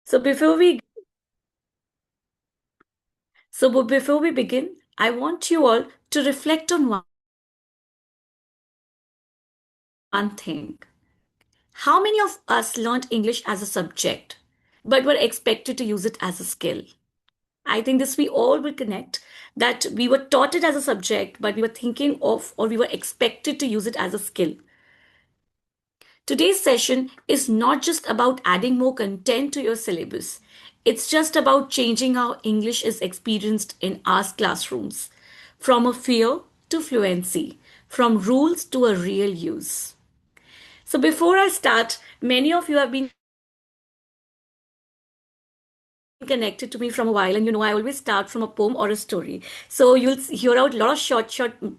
So before we before we begin, I want you all to reflect on one thing. How many of us learned English as a subject, but were expected to use it as a skill? I think this we all will connect that we were taught it as a subject, but we were thinking of or we were expected to use it as a skill. Today's session is not just about adding more content to your syllabus. It's just about changing how English is experienced in our classrooms, from a fear to fluency, from rules to a real use. So before I start, many of you have been connected to me from a while, and you know I always start from a poem or a story. So you'll hear out a lot of short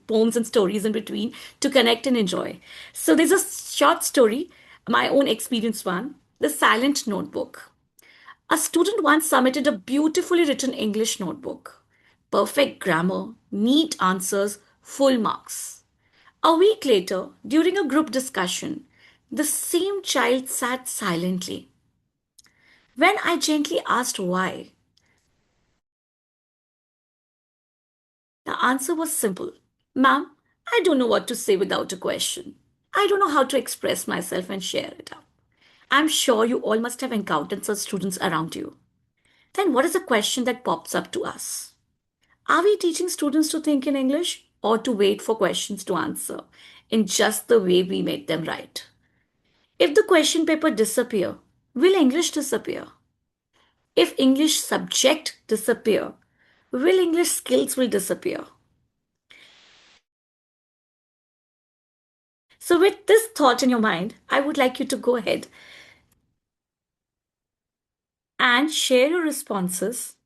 poems and stories in between to connect and enjoy. So there's a short story, my own experience one, The Silent Notebook. A student once submitted a beautifully written English notebook. Perfect grammar, neat answers, full marks. A week later, during a group discussion, the same child sat silently. When I gently asked why, the answer was simple. Ma'am, I don't know what to say without a question. I don't know how to express myself and share it out. I'm sure you all must have encountered such students around you. Then what is the question that pops up to us? Are we teaching students to think in English or to wait for questions to answer in just the way we made them write? If the question paper disappear, will English disappear? If English subject disappear, will English skills will disappear? So with this thought in your mind, I would like you to go ahead and share your responses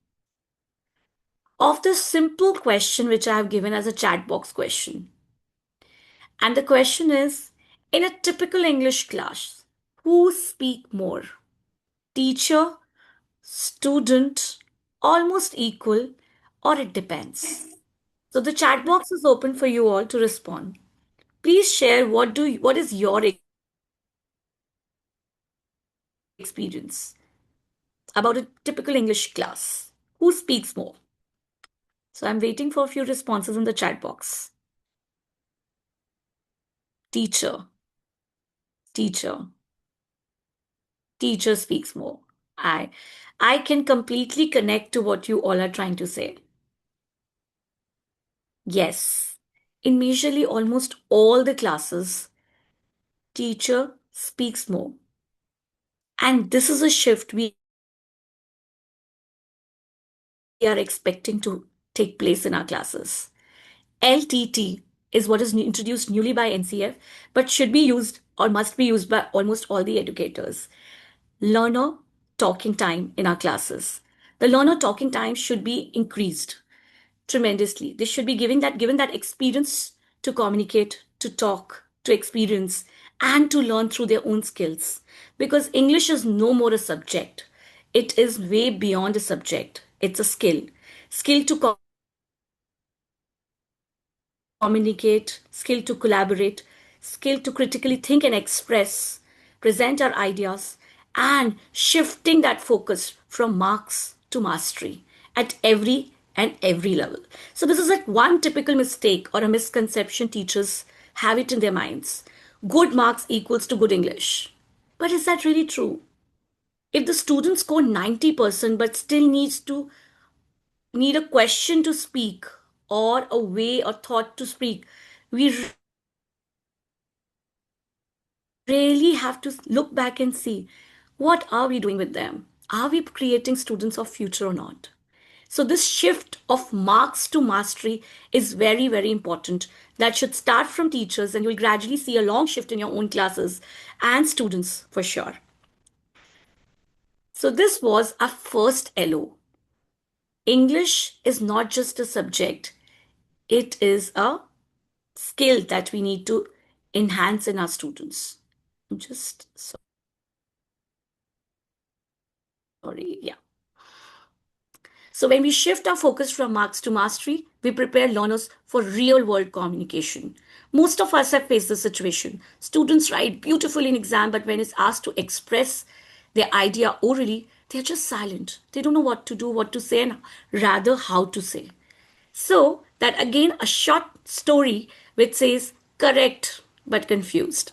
of the simple question which I have given as a chat box question. And the question is, in a typical English class, who speak more? Teacher, student, almost equal, or it depends? So the chat box is open for you all to respond. Please share what is your experience about a typical English class. Who speaks more? So I'm waiting for a few responses in the chat box. Teacher, teacher, teacher speaks more. I I can completely connect to what you all are trying to say. Yes, in majorly almost all the classes, teacher speaks more. And this is a shift we are expecting to take place in our classes. LTT is what is introduced newly by NCF, but should be used or must be used by almost all the educators. Learner talking time in our classes. The learner talking time should be increased tremendously. They should be given that experience to communicate, to talk, to experience, and to learn through their own skills. Because English is no more a subject. It is way beyond a subject. It's a skill. Skill to communicate, skill to collaborate, skill to critically think and express, present our ideas, and shifting that focus from marks to mastery at every level. So, this is like one typical mistake or a misconception teachers have it in their minds. Good marks equals to good English. But is that really true? If the student score 90% but still need a question to speak or a way or thought to speak, we really have to look back and see what are we doing with them? Are we creating students of future or not? So this shift of marks to mastery is very, very important. That should start from teachers, and you'll gradually see a long shift in your own classes and students for sure. So this was our first LO. English is not just a subject, it is a skill that we need to enhance in our students. I'm just sorry. Yeah. So when we shift our focus from marks to mastery, we prepare learners for real world communication. Most of us have faced this situation. Students write beautifully in exam, but when it's asked to express, their idea orally, they're just silent. They don't know what to do, what to say, and rather how to say. So, that again, a short story which says correct but confused.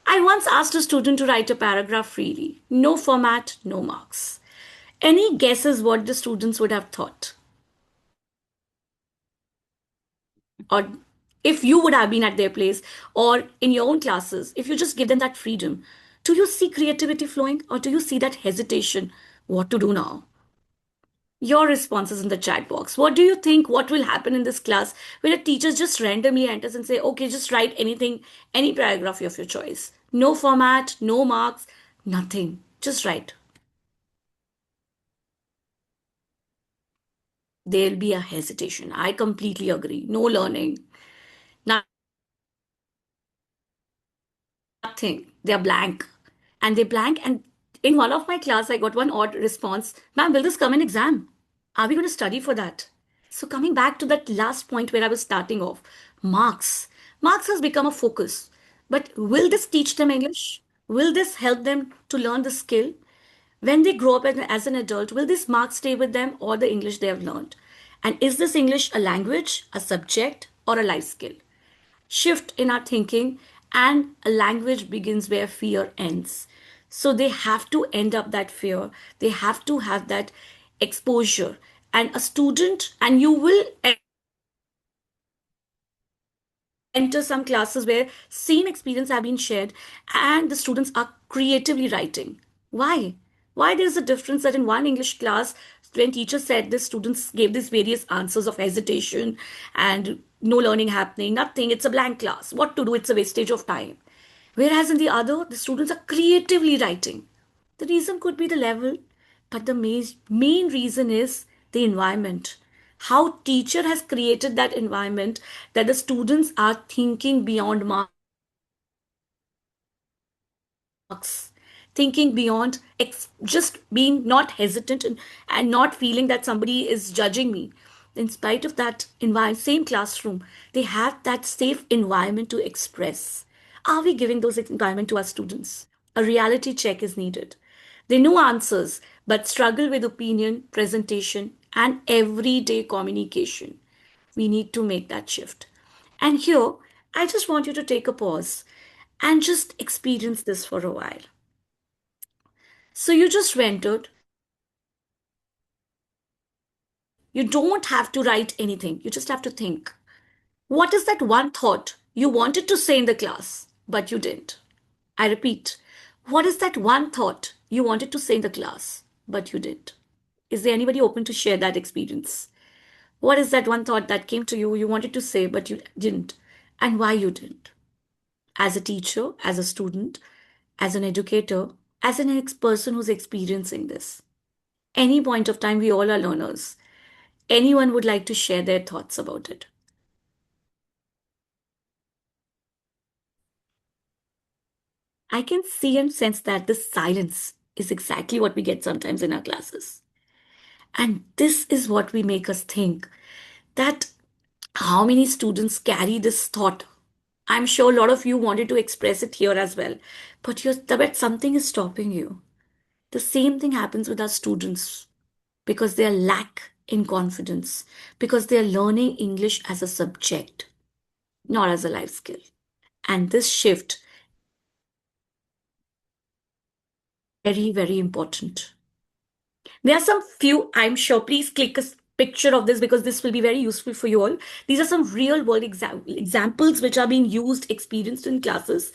I once asked a student to write a paragraph freely. No format, no marks. Any guesses what the students would have thought? Or if you would have been at their place or in your own classes, if you just give them that freedom, do you see creativity flowing or do you see that hesitation? What to do now? Your responses in the chat box. What do you think? What will happen in this class when a teacher just randomly enters and say, okay, just write anything, any paragraph of your choice. No format, no marks, nothing. Just write. There'll be a hesitation. I completely agree. No learning, nothing. They're blank. And they blank. And in one of my class, I got one odd response. Ma'am, will this come in exam? Are we going to study for that? So coming back to that last point where I was starting off, marks. Marks has become a focus. But will this teach them English? Will this help them to learn the skill? When they grow up as an adult, will this mark stay with them or the English they have learned? And is this English a language, a subject, or a life skill? Shift in our thinking, and a language begins where fear ends. So they have to end up that fear. They have to have that exposure. And a student, and you will enter some classes where same experience have been shared and the students are creatively writing. Why there's a difference that in one English class when teacher said this, students gave these various answers of hesitation and no learning happening, nothing, it's a blank class, what to do, it's a wastage of time. Whereas in the other, the students are creatively writing. The reason could be the level, but the main reason is the environment. How teacher has created that environment that the students are thinking beyond marks, thinking beyond just being not hesitant and not feeling that somebody is judging me. In spite of that environment, same classroom, they have that safe environment to express. Are we giving those environment to our students? A reality check is needed. They know answers, but struggle with opinion, presentation, and everyday communication. We need to make that shift. And here, I just want you to take a pause and just experience this for a while. So you just rented. You don't have to write anything. You just have to think. What is that one thought you wanted to say in the class, but you didn't? I repeat, what is that one thought you wanted to say in the class, but you didn't? Is there anybody open to share that experience? What is that one thought that came to you, you wanted to say, but you didn't? And why you didn't? As a teacher, as a student, as an educator, as an person who's experiencing this. Any point of time, we all are learners. Anyone would like to share their thoughts about it? I can see and sense that the silence is exactly what we get sometimes in our classes. And this is what we make us think that how many students carry this thought. I'm sure a lot of you wanted to express it here as well, but something is stopping you. The same thing happens with our students because they are lack in confidence, because they are learning English as a subject, not as a life skill. And this shift, very, very important. There are some few, I'm sure, please click a picture of this because this will be very useful for you all. These are some real world examples which are being used, experienced in classes.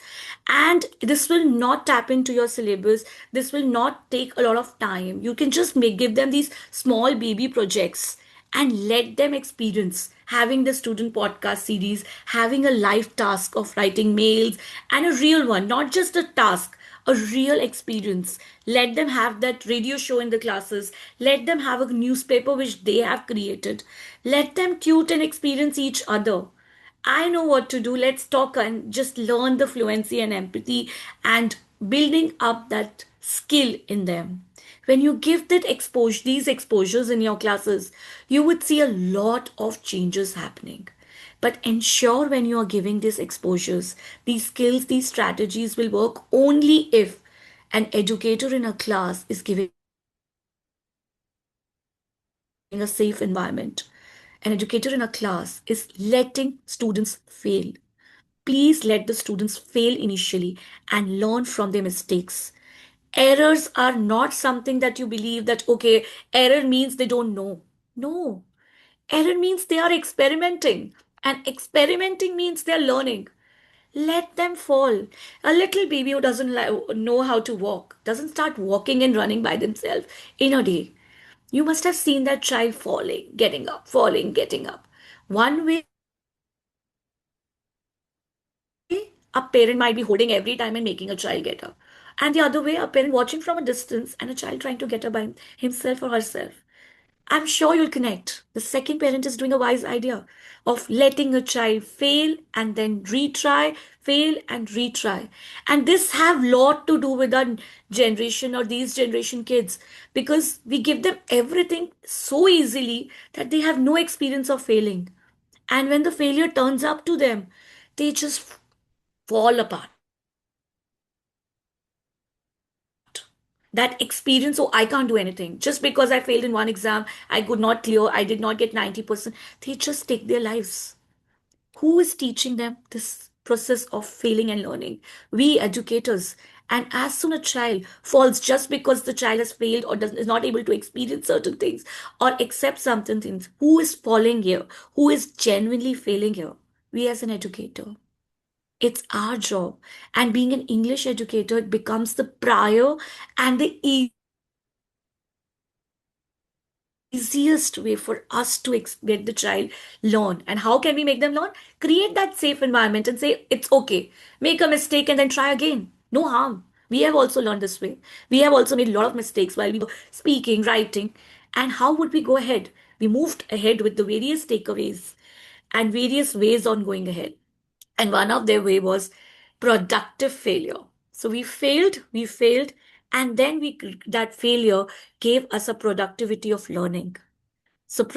And this will not tap into your syllabus. This will not take a lot of time. You can just give them these small baby projects and let them experience having the student podcast series, having a live task of writing mails and a real one, not just a task, a real experience. Let them have that radio show in the classes. Let them have a newspaper which they have created. Let them tute and experience each other. I know what to do. Let's talk and just learn the fluency and empathy and building up that skill in them. When you give these exposures in your classes, you would see a lot of changes happening. But ensure when you are giving these exposures, these skills, these strategies will work only if An educator in a class is giving a safe environment. An educator in a class is letting students fail. Please let the students fail initially and learn from their mistakes. Errors are not something that you believe that, okay, error means they don't know. No, error means they are experimenting, and experimenting means they're learning. Let them fall. A little baby who doesn't know how to walk doesn't start walking and running by themselves in a day. You must have seen that child falling, getting up, falling, getting up. One way a parent might be holding every time and making a child get up. And the other way, a parent watching from a distance and a child trying to get up by himself or herself. I'm sure you'll connect. The second parent is doing a wise idea of letting a child fail and then retry, fail and retry. And this have lot to do with our generation or these generation kids, because we give them everything so easily that they have no experience of failing. And when the failure turns up to them, they just fall apart. That experience, oh, I can't do anything. Just because I failed in one exam, I could not clear, I did not get 90%. They just take their lives. Who is teaching them this process of failing and learning? We educators. And as soon a child falls just because the child has failed or is not able to experience certain things or accept certain things, who is falling here? Who is genuinely failing here? We as an educator. It's our job. And being an English educator, it becomes the prior and the easiest way for us to get the child learn. And how can we make them learn? Create that safe environment and say, it's okay. Make a mistake and then try again. No harm. We have also learned this way. We have also made a lot of mistakes while we were speaking, writing. And how would we go ahead? We moved ahead with the various takeaways and various ways on going ahead. And one of their way was productive failure. So we failed, and then we that failure gave us a productivity of learning. So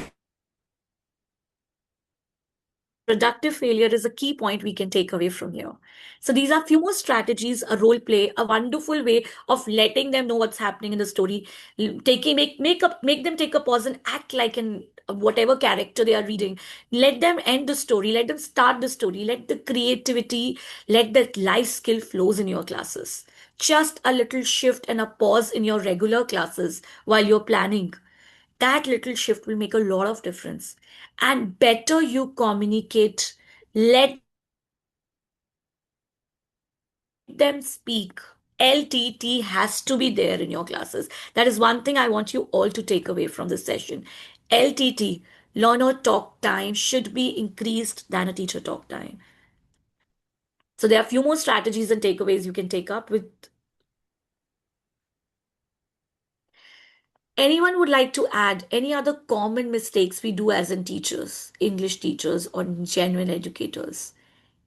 productive failure is a key point we can take away from here. So these are few more strategies, a role play, a wonderful way of letting them know what's happening in the story, make them take a pause and act like in whatever character they are reading. Let them end the story, let them start the story, let the creativity, let the life skill flows in your classes. Just a little shift and a pause in your regular classes while you're planning, that little shift will make a lot of difference. And better you communicate, let them speak. LTT has to be there in your classes. That is one thing I want you all to take away from this session. LTT, learner talk time, should be increased than a teacher talk time. So there are a few more strategies and takeaways you can take up with. Anyone would like to add any other common mistakes we do as in teachers, English teachers or genuine educators?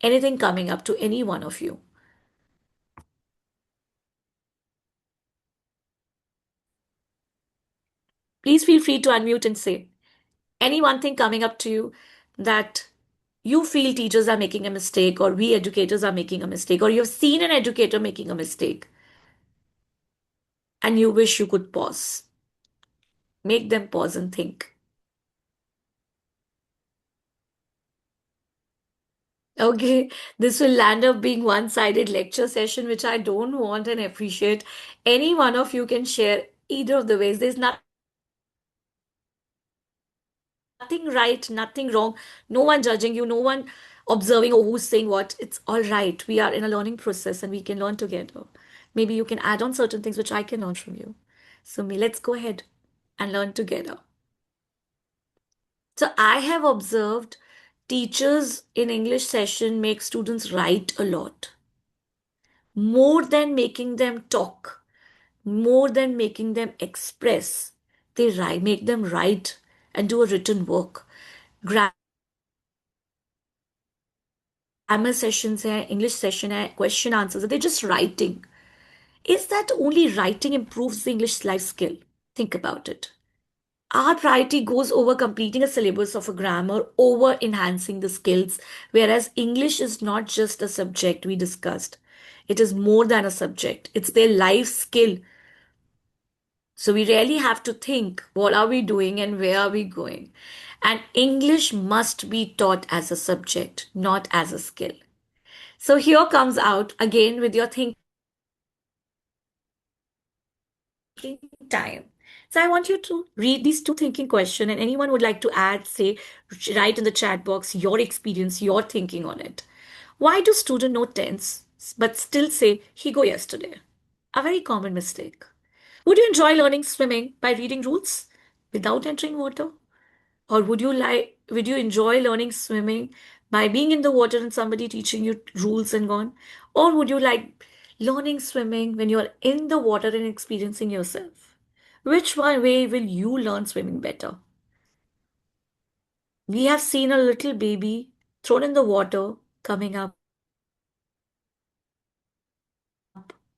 Anything coming up to any one of you? Please feel free to unmute and say any one thing coming up to you that you feel teachers are making a mistake, or we educators are making a mistake, or you've seen an educator making a mistake and you wish you could pause. Make them pause and think. Okay, this will land up being one-sided lecture session, which I don't want and appreciate. Any one of you can share either of the ways. There's nothing right, nothing wrong, no one judging you, no one observing or who's saying what. It's all right. We are in a learning process and we can learn together. Maybe you can add on certain things which I can learn from you. So let's go ahead and learn together. So I have observed teachers in English session make students write a lot. More than making them talk, more than making them express, they write, make them write and do a written work. Grammar sessions hai, English session hai, question answers, they're just writing. Is that only writing improves the English life skill? Think about it. Our priority goes over completing a syllabus of a grammar, over enhancing the skills, whereas English is not just a subject we discussed. It is more than a subject. It's their life skill. So we really have to think, what are we doing and where are we going? And English must be taught as a subject, not as a skill. So here comes out again with your thinking time. So I want you to read these two thinking questions, and anyone would like to add, say, write in the chat box your experience, your thinking on it. Why do students know tense but still say he go yesterday? A very common mistake. Would you enjoy learning swimming by reading rules without entering water? Or would you enjoy learning swimming by being in the water and somebody teaching you rules and gone? Or would you like learning swimming when you're in the water and experiencing yourself? Which one way will you learn swimming better? We have seen a little baby thrown in the water coming up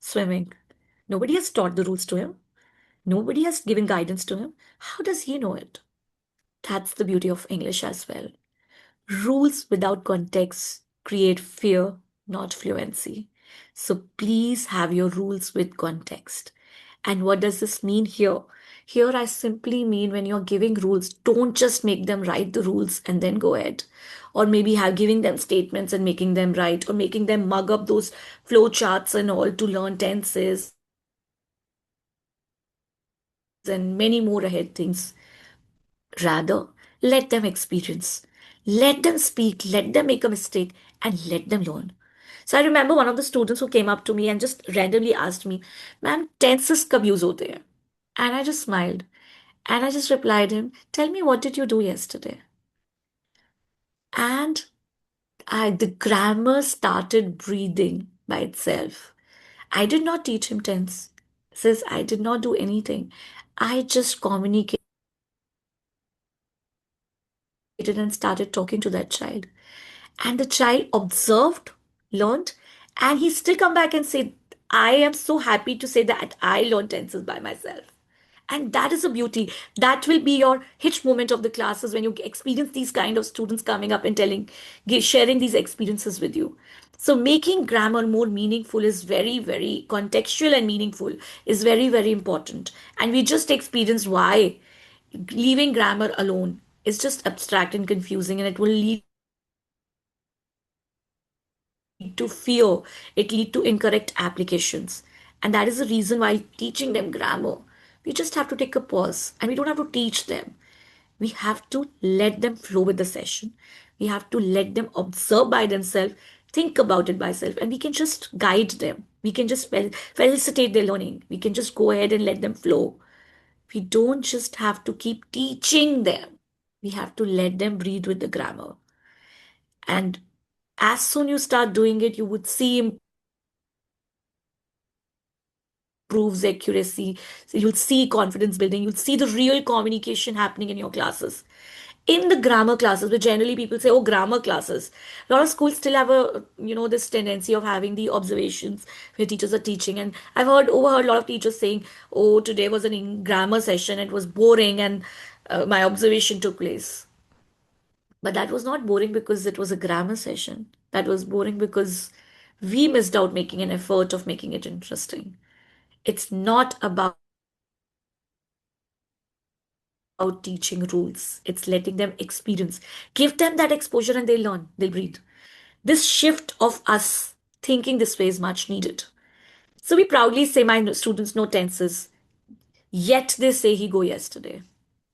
swimming. Nobody has taught the rules to him. Nobody has given guidance to him. How does he know it? That's the beauty of English as well. Rules without context create fear, not fluency. So please have your rules with context. And what does this mean here? Here, I simply mean when you're giving rules, don't just make them write the rules and then go ahead. Or maybe have giving them statements and making them write, or making them mug up those flow charts and all to learn tenses and many more ahead things. Rather, let them experience, let them speak, let them make a mistake, and let them learn. So I remember one of the students who came up to me and just randomly asked me, "Ma'am, tenses कब use होते हैं?" And I just smiled and I just replied him, "Tell me, what did you do yesterday?" And the grammar started breathing by itself. I did not teach him tense. Says I did not do anything. I just communicated and started talking to that child. And the child observed, learned, and he still come back and said, I am so happy to say that I learned tenses by myself. And that is a beauty. That will be your hitch moment of the classes when you experience these kind of students coming up and sharing these experiences with you. So making grammar more meaningful is very, very contextual and meaningful is very, very important. And we just experienced why leaving grammar alone is just abstract and confusing, and it will lead to fear, it lead to incorrect applications. And that is the reason why teaching them grammar, we just have to take a pause and we don't have to teach them. We have to let them flow with the session. We have to let them observe by themselves, think about it by self, and we can just guide them. We can just felicitate their learning. We can just go ahead and let them flow. We don't just have to keep teaching them. We have to let them breathe with the grammar. And as soon you start doing it, you would see improves accuracy. So you'll see confidence building. You'll see the real communication happening in your classes. In the grammar classes, which generally people say, oh, grammar classes. A lot of schools still have this tendency of having the observations where teachers are teaching. And overheard a lot of teachers saying, oh, today was an grammar session. It was boring and my observation took place. But that was not boring because it was a grammar session. That was boring because we missed out making an effort of making it interesting. It's not about teaching rules. It's letting them experience. Give them that exposure and they learn, they'll breathe. This shift of us thinking this way is much needed. So we proudly say my students know tenses, yet they say he go yesterday.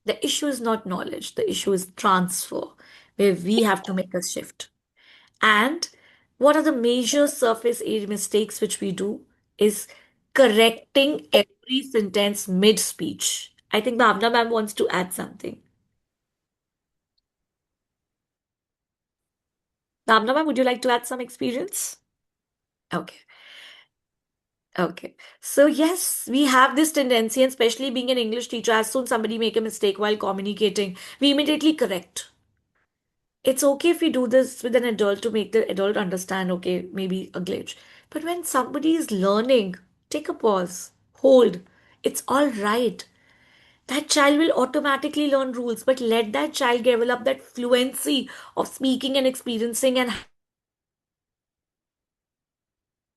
The issue is not knowledge, the issue is transfer, where we have to make a shift. And what are the major surface area mistakes which we do is correcting every sentence mid speech. I think Bhavna ma'am wants to add something. Bhavna ma'am, would you like to add some experience? Okay. Okay. So yes, we have this tendency, and especially being an English teacher, as soon somebody make a mistake while communicating, we immediately correct. It's okay if we do this with an adult to make the adult understand, okay, maybe a glitch. But when somebody is learning, take a pause, hold. It's all right. That child will automatically learn rules, but let that child develop that fluency of speaking and experiencing and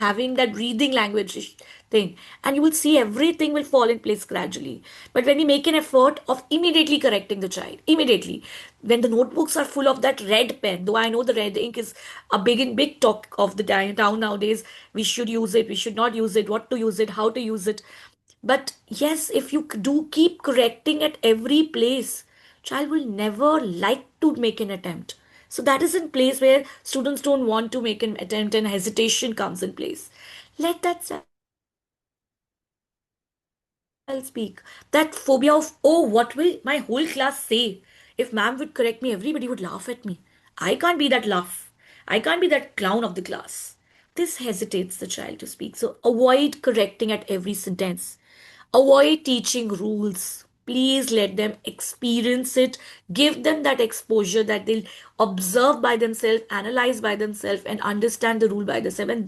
having that breathing language thing, and you will see everything will fall in place gradually. But when we make an effort of immediately correcting the child, immediately, when the notebooks are full of that red pen, though I know the red ink is a big talk of the town nowadays, we should use it, we should not use it, what to use it, how to use it. But yes, if you do keep correcting at every place, child will never like to make an attempt. So that is in place where students don't want to make an attempt and hesitation comes in place. Let that I'll speak. That phobia of, oh, what will my whole class say? If ma'am would correct me, everybody would laugh at me. I can't be that laugh. I can't be that clown of the class. This hesitates the child to speak. So avoid correcting at every sentence. Avoid teaching rules. Please let them experience it. Give them that exposure that they'll observe by themselves, analyze by themselves, and understand the rule by themselves. And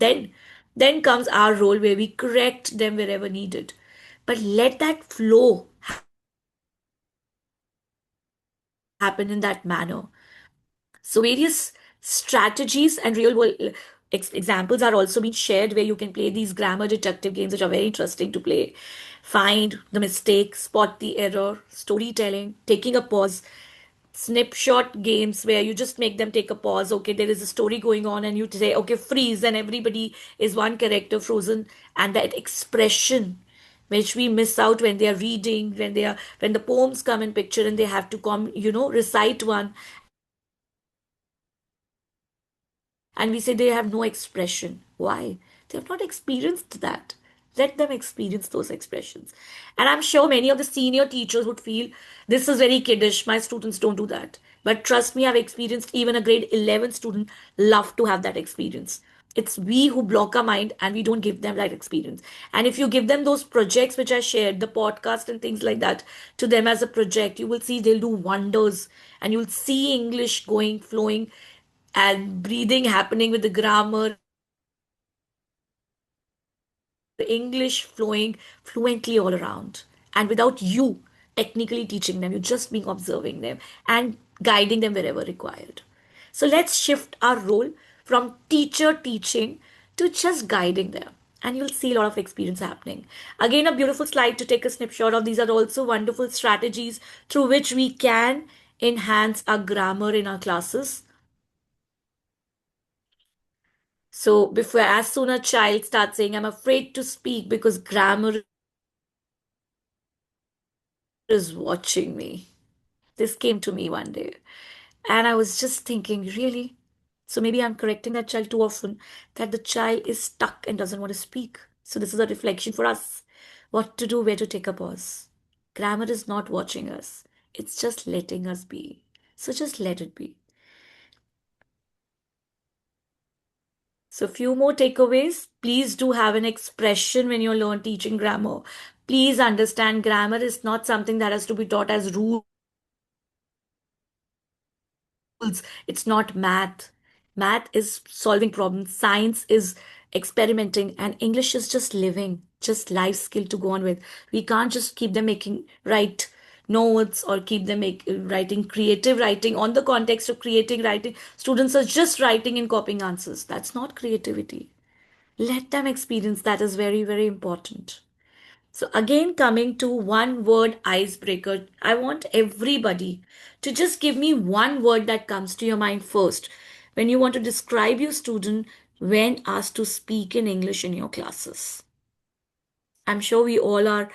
then comes our role where we correct them wherever needed. But let that flow happen in that manner. So various strategies and real world examples are also being shared where you can play these grammar detective games, which are very interesting to play. Find the mistake, spot the error, storytelling, taking a pause, snapshot games where you just make them take a pause. Okay, there is a story going on, and you say, okay, freeze, and everybody is one character frozen, and that expression which we miss out when they are reading, when the poems come in picture and they have to come, recite one, and we say they have no expression. Why? They have not experienced that. Let them experience those expressions. And I'm sure many of the senior teachers would feel this is very kiddish. My students don't do that. But trust me, I've experienced even a grade 11 student love to have that experience. It's we who block our mind and we don't give them that experience. And if you give them those projects which I shared, the podcast and things like that, to them as a project, you will see they'll do wonders and you'll see English going, flowing and breathing happening with the grammar, English flowing fluently all around. And without you technically teaching them, you're just being observing them and guiding them wherever required. So let's shift our role from teacher teaching to just guiding them. And you'll see a lot of experience happening. Again, a beautiful slide to take a snapshot of. These are also wonderful strategies through which we can enhance our grammar in our classes. So before, as soon a child starts saying, I'm afraid to speak because grammar is watching me. This came to me one day. And I was just thinking, really? So maybe I'm correcting that child too often, that the child is stuck and doesn't want to speak. So this is a reflection for us. What to do, where to take a pause. Grammar is not watching us. It's just letting us be. So just let it be. So, few more takeaways. Please do have an expression when you learn teaching grammar. Please understand grammar is not something that has to be taught as rules. It's not math. Math is solving problems. Science is experimenting. And English is just living, just life skill to go on with. We can't just keep them making write notes or keep them writing creative writing on the context of creating writing. Students are just writing and copying answers. That's not creativity. Let them experience that is very, very important. So, again, coming to one word icebreaker, I want everybody to just give me one word that comes to your mind first when you want to describe your student when asked to speak in English in your classes. I'm sure we all are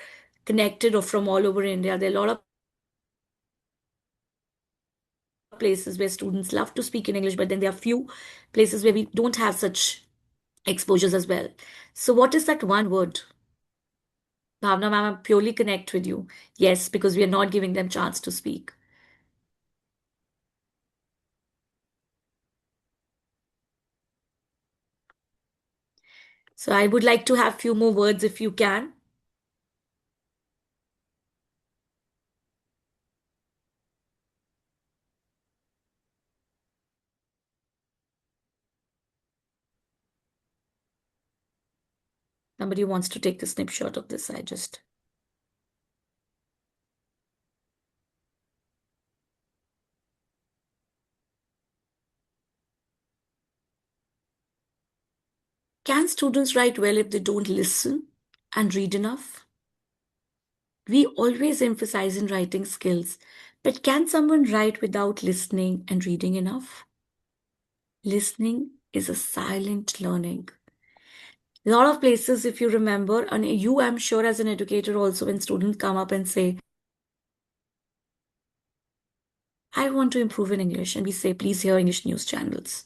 connected or from all over India. There are a lot of places where students love to speak in English, but then there are few places where we don't have such exposures as well. So, what is that one word? Bhavna ma'am, I purely connect with you. Yes, because we are not giving them chance to speak. So I would like to have few more words if you can. Somebody wants to take a snapshot of this. I just Can students write well if they don't listen and read enough? We always emphasize in writing skills, but can someone write without listening and reading enough? Listening is a silent learning. A lot of places, if you remember, and you, I'm sure, as an educator, also, when students come up and say, I want to improve in English, and we say, please hear English news channels,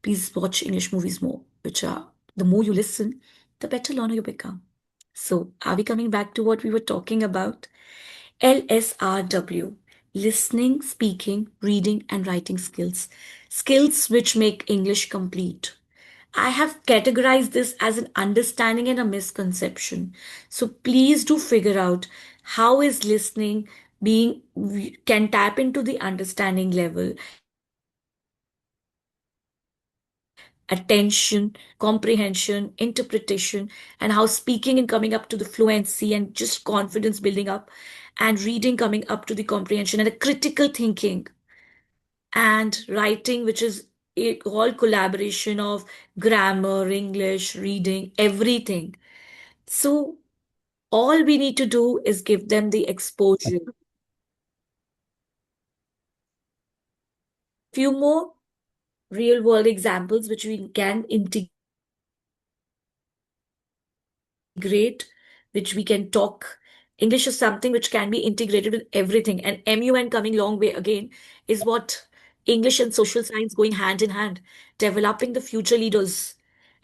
please watch English movies more, which are the more you listen, the better learner you become. So, are we coming back to what we were talking about? LSRW, listening, speaking, reading, and writing skills. Skills which make English complete. I have categorized this as an understanding and a misconception. So please do figure out how is listening being can tap into the understanding level, attention, comprehension, interpretation, and how speaking and coming up to the fluency and just confidence building up, and reading coming up to the comprehension and a critical thinking, and writing, which is a all collaboration of grammar, English, reading, everything. So all we need to do is give them the exposure. Few more real world examples which we can integrate, which we can talk. English is something which can be integrated with everything. And MUN coming long way again is what English and social science going hand in hand, developing the future leaders.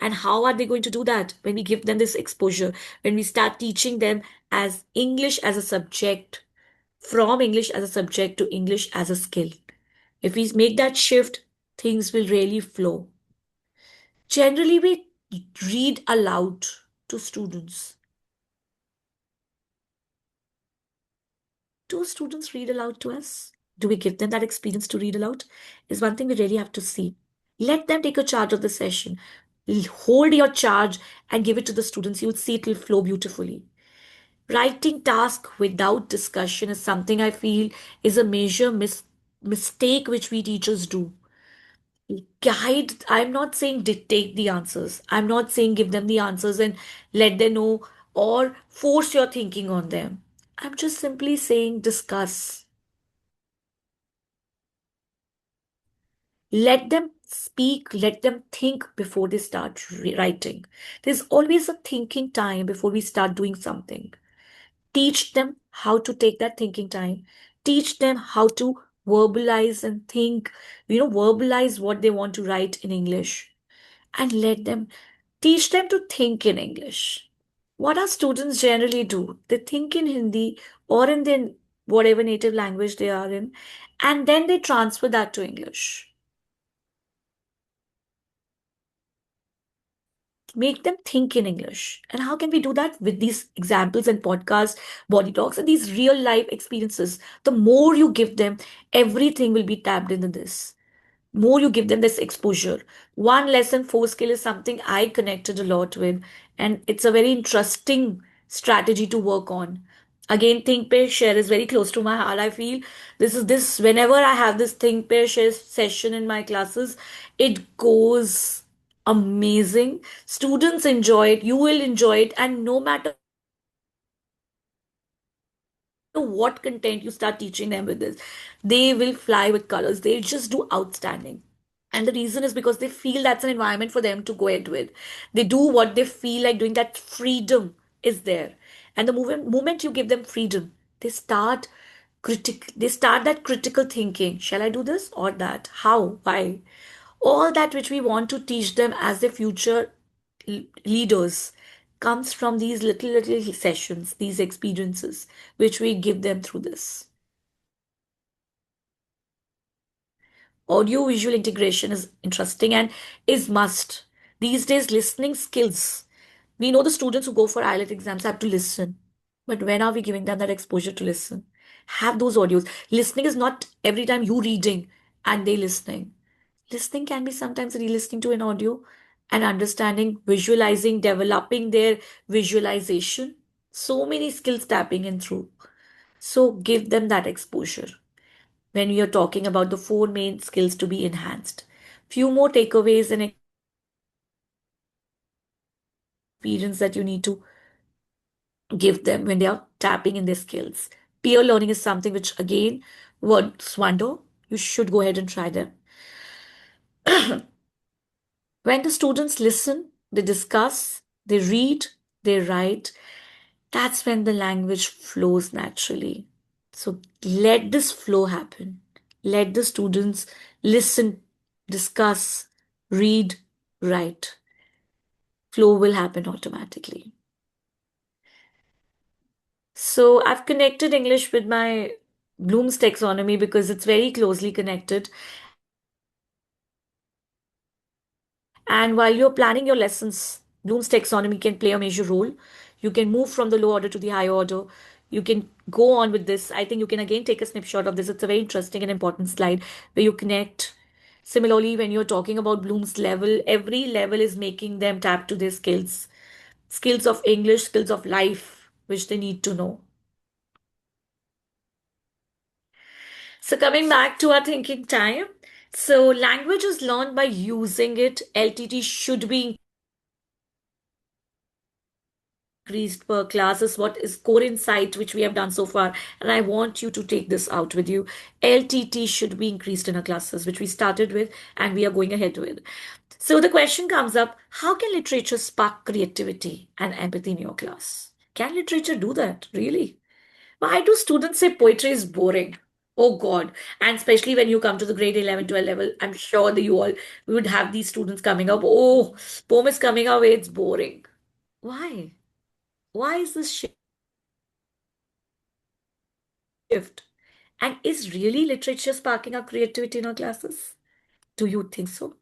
And how are they going to do that? When we give them this exposure, when we start teaching them as English as a subject, from English as a subject to English as a skill. If we make that shift, things will really flow. Generally, we read aloud to students. Do students read aloud to us? Do we give them that experience to read aloud? Is one thing we really have to see. Let them take a charge of the session. Hold your charge and give it to the students. You'll see it will flow beautifully. Writing task without discussion is something I feel is a major mistake which we teachers do. Guide, I'm not saying dictate the answers. I'm not saying give them the answers and let them know or force your thinking on them. I'm just simply saying discuss. Let them speak, let them think before they start writing. There's always a thinking time before we start doing something. Teach them how to take that thinking time. Teach them how to verbalize and think, verbalize what they want to write in English. And let them teach them to think in English. What our students generally do, they think in Hindi or in their whatever native language they are in, and then they transfer that to English. Make them think in English. And how can we do that? With these examples and podcasts, body talks, and these real life experiences. The more you give them, everything will be tapped into this. More you give them this exposure. One lesson, four skill is something I connected a lot with, and it's a very interesting strategy to work on. Again, think, pair, share is very close to my heart. I feel this whenever I have this think, pair, share session in my classes, it goes amazing. Students enjoy it, you will enjoy it, and no matter what content you start teaching them with this, they will fly with colors. They just do outstanding. And the reason is because they feel that's an environment for them to go ahead with. They do what they feel like doing, that freedom is there. And the moment you give them freedom, they start they start that critical thinking. Shall I do this or that? How? Why? All that which we want to teach them as their future leaders comes from these little sessions, these experiences, which we give them through this. Audio visual integration is interesting and is must. These days, listening skills. We know the students who go for IELTS exams have to listen. But when are we giving them that exposure to listen? Have those audios. Listening is not every time you reading and they listening. Listening can be sometimes re-listening to an audio and understanding, visualizing, developing their visualization. So many skills tapping in through. So give them that exposure when we are talking about the four main skills to be enhanced. Few more takeaways and experience that you need to give them when they are tapping in their skills. Peer learning is something which, again, words wonder. You should go ahead and try them. When the students listen, they discuss, they read, they write, that's when the language flows naturally. So let this flow happen. Let the students listen, discuss, read, write. Flow will happen automatically. So I've connected English with my Bloom's taxonomy because it's very closely connected. And while you're planning your lessons, Bloom's taxonomy can play a major role. You can move from the low order to the high order. You can go on with this. I think you can again take a snapshot of this. It's a very interesting and important slide where you connect. Similarly, when you're talking about Bloom's level, every level is making them tap to their skills, skills of English, skills of life, which they need to know. So coming back to our thinking time. So language is learned by using it. LTT should be increased per class is what is core insight which we have done so far, and I want you to take this out with you. LTT should be increased in our classes, which we started with and we are going ahead with. So the question comes up, how can literature spark creativity and empathy in your class? Can literature do that, really? Why do students say poetry is boring? Oh God. And especially when you come to the grade 11, 12 level, I'm sure that you all would have these students coming up. Oh, poem is coming our way, it's boring. Why? Why is this shift? And is really literature sparking our creativity in our classes? Do you think so?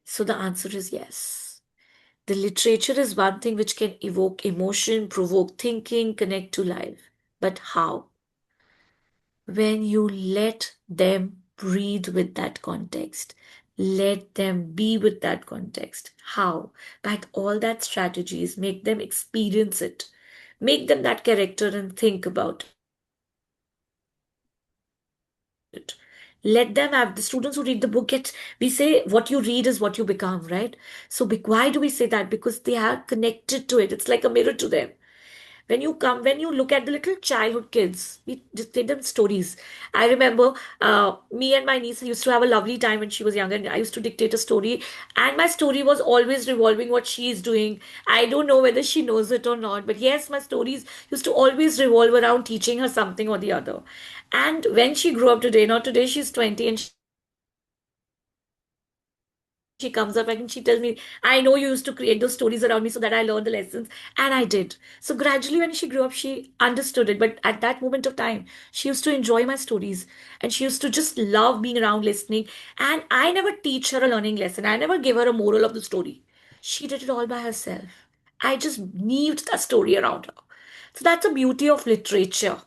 So the answer is yes. The literature is one thing which can evoke emotion, provoke thinking, connect to life. But how? When you let them breathe with that context, let them be with that context. How? By all that strategies, make them experience it, make them that character and think about it. Let them have the students who read the book get, we say what you read is what you become, right? So why do we say that? Because they are connected to it. It's like a mirror to them. When you look at the little childhood kids, we just tell them stories. I remember me and my niece used to have a lovely time when she was younger, and I used to dictate a story, and my story was always revolving what she is doing. I don't know whether she knows it or not, but yes, my stories used to always revolve around teaching her something or the other. And when she grew up today, not today, she's 20, and she comes up and she tells me, I know you used to create those stories around me so that I learned the lessons. And I did. So gradually, when she grew up, she understood it. But at that moment of time, she used to enjoy my stories and she used to just love being around listening. And I never teach her a learning lesson, I never gave her a moral of the story. She did it all by herself. I just weaved that story around her. So that's the beauty of literature.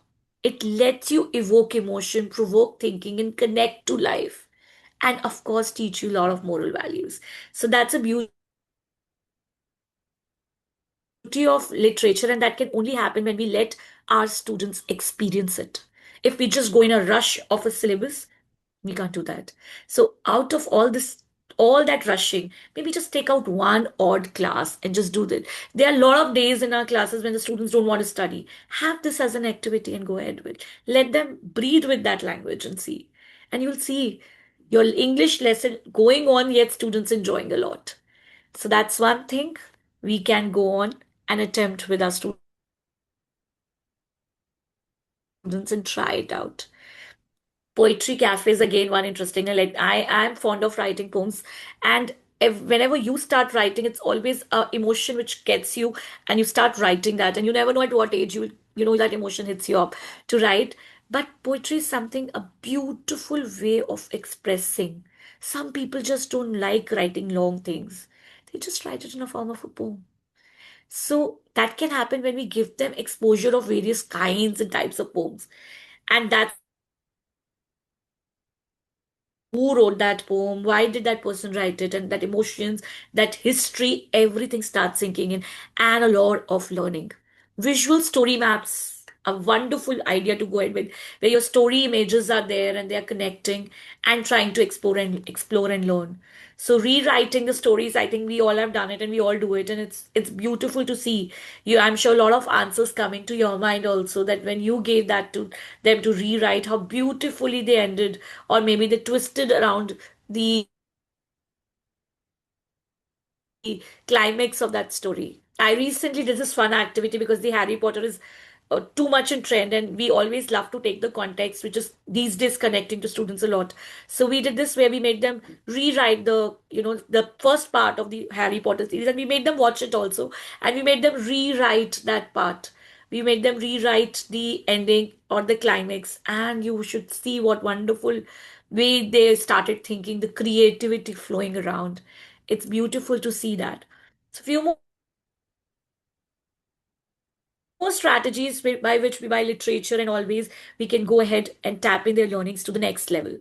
It lets you evoke emotion, provoke thinking, and connect to life, and of course teach you a lot of moral values. So that's a beauty of literature, and that can only happen when we let our students experience it. If we just go in a rush of a syllabus, we can't do that. So out of all this, all that rushing, maybe just take out one odd class and just do that. There are a lot of days in our classes when the students don't want to study. Have this as an activity and go ahead with. Let them breathe with that language and see. And you'll see your English lesson going on, yet students enjoying a lot. So that's one thing we can go on and attempt with our students and try it out. Poetry cafe is again one interesting. Like I am fond of writing poems, and whenever you start writing, it's always a emotion which gets you, and you start writing that, and you never know at what age you know that emotion hits you up to write. But poetry is something a beautiful way of expressing. Some people just don't like writing long things. They just write it in a form of a poem. So that can happen when we give them exposure of various kinds and types of poems. And that's who wrote that poem, why did that person write it, and that emotions, that history, everything starts sinking in, and a lot of learning. Visual story maps a wonderful idea to go ahead with, where your story images are there and they're connecting and trying to explore and learn. So rewriting the stories, I think we all have done it and we all do it, and it's beautiful to see. You, I'm sure a lot of answers coming to your mind also, that when you gave that to them to rewrite, how beautifully they ended, or maybe they twisted around the climax of that story. I recently did this fun activity because the Harry Potter is too much in trend, and we always love to take the context, which is these days connecting to students a lot. So we did this where we made them rewrite the first part of the Harry Potter series, and we made them watch it also, and we made them rewrite that part. We made them rewrite the ending or the climax, and you should see what wonderful way they started thinking, the creativity flowing around. It's beautiful to see that. So few more strategies by which we, by literature and always, we can go ahead and tap in their learnings to the next level.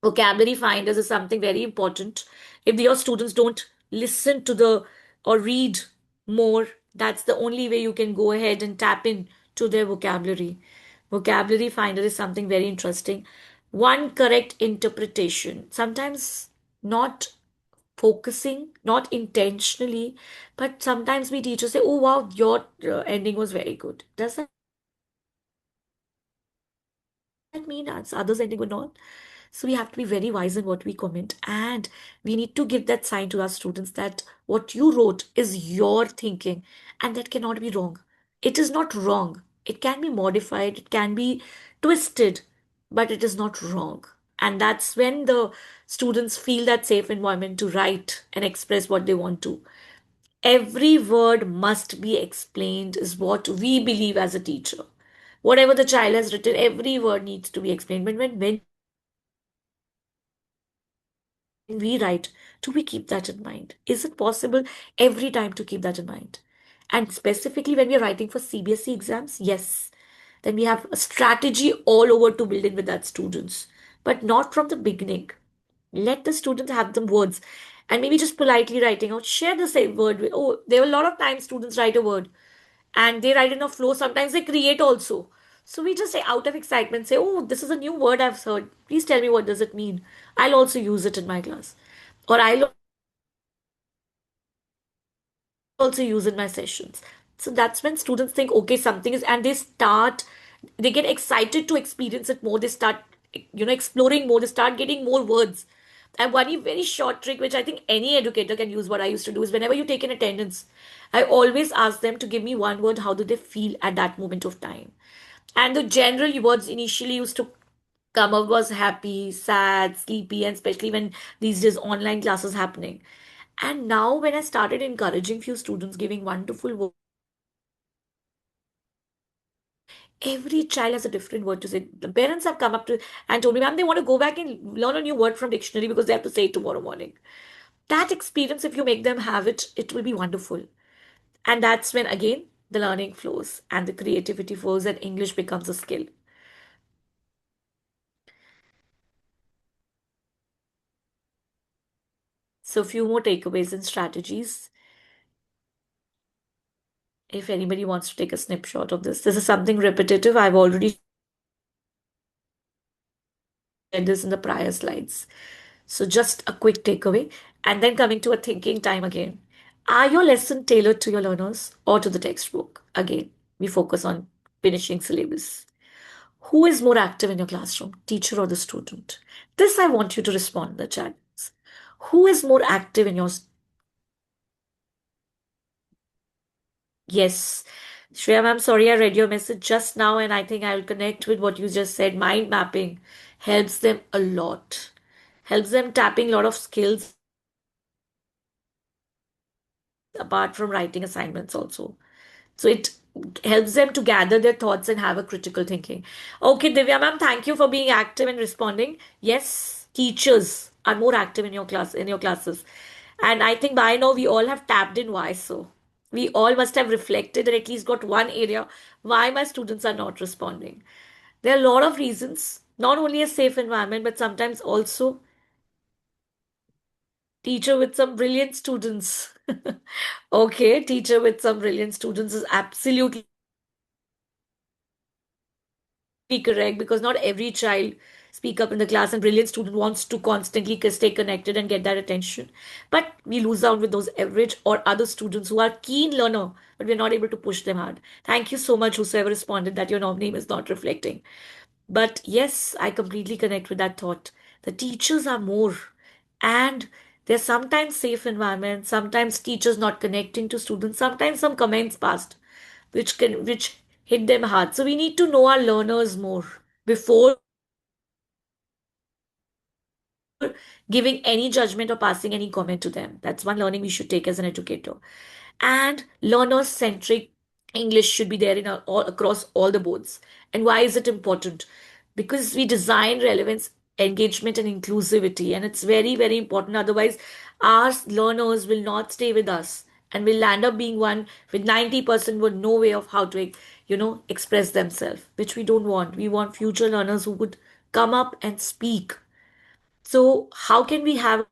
Vocabulary finders is something very important. If your students don't listen to the or read more, that's the only way you can go ahead and tap in to their vocabulary. Vocabulary finder is something very interesting. One correct interpretation. Sometimes not focusing, not intentionally, but sometimes we teachers say, "Oh wow, your ending was very good." Does that mean that others' ending were not? So we have to be very wise in what we comment, and we need to give that sign to our students that what you wrote is your thinking, and that cannot be wrong. It is not wrong. It can be modified, it can be twisted, but it is not wrong. And that's when the students feel that safe environment to write and express what they want to. Every word must be explained, is what we believe as a teacher. Whatever the child has written, every word needs to be explained. But when we write, do we keep that in mind? Is it possible every time to keep that in mind? And specifically when we are writing for CBSE exams, yes, then we have a strategy all over to build in with that students, but not from the beginning. Let the students have the words, and maybe just politely writing out, share the same word with, oh, there are a lot of times students write a word and they write in a flow. Sometimes they create also. So we just say out of excitement, say, oh, this is a new word I've heard. Please tell me what does it mean. I'll also use it in my class. Or I'll also use in my sessions. So that's when students think, okay, something is, and they get excited to experience it more. They start, exploring more. They start getting more words. And one very short trick, which I think any educator can use, what I used to do is whenever you take an attendance, I always ask them to give me one word. How do they feel at that moment of time? And the general words initially used to come up was happy, sad, sleepy, and especially when these days online classes happening. And now when I started encouraging few students giving wonderful work, every child has a different word to say. The parents have come up to and told me, ma'am, they want to go back and learn a new word from dictionary because they have to say it tomorrow morning. That experience, if you make them have it, it will be wonderful. And that's when again the learning flows and the creativity flows and English becomes a skill. So few more takeaways and strategies. If anybody wants to take a snapshot of this, this is something repetitive. I've already said this in the prior slides. So just a quick takeaway and then coming to a thinking time again. Are your lesson tailored to your learners or to the textbook? Again, we focus on finishing syllabus. Who is more active in your classroom, teacher or the student? This I want you to respond in the chat. Who is more active in your... Yes. Shreya ma'am, sorry I read your message just now and I think I'll connect with what you just said. Mind mapping helps them a lot. Helps them tapping a lot of skills apart from writing assignments also. So it helps them to gather their thoughts and have a critical thinking. Okay, Divya ma'am, thank you for being active and responding. Yes, teachers are more active in your class, in your classes. And I think by now we all have tapped in why so. We all must have reflected and at least got one area why my students are not responding. There are a lot of reasons, not only a safe environment, but sometimes also teacher with some brilliant students. Okay, teacher with some brilliant students is absolutely correct, because not every child speak up in the class, and brilliant student wants to constantly stay connected and get that attention. But we lose out with those average or other students who are keen learner, but we're not able to push them hard. Thank you so much, whosoever responded that your name is not reflecting. But yes, I completely connect with that thought. The teachers are more, and there's sometimes safe environment, sometimes teachers not connecting to students, sometimes some comments passed, which hit them hard. So we need to know our learners more before giving any judgment or passing any comment to them. That's one learning we should take as an educator. And learner centric English should be there in all across all the boards. And why is it important? Because we design relevance, engagement, and inclusivity, and it's very, very important. Otherwise, our learners will not stay with us and will end up being one with 90% with no way of how to, express themselves, which we don't want. We want future learners who would come up and speak. So, how can we have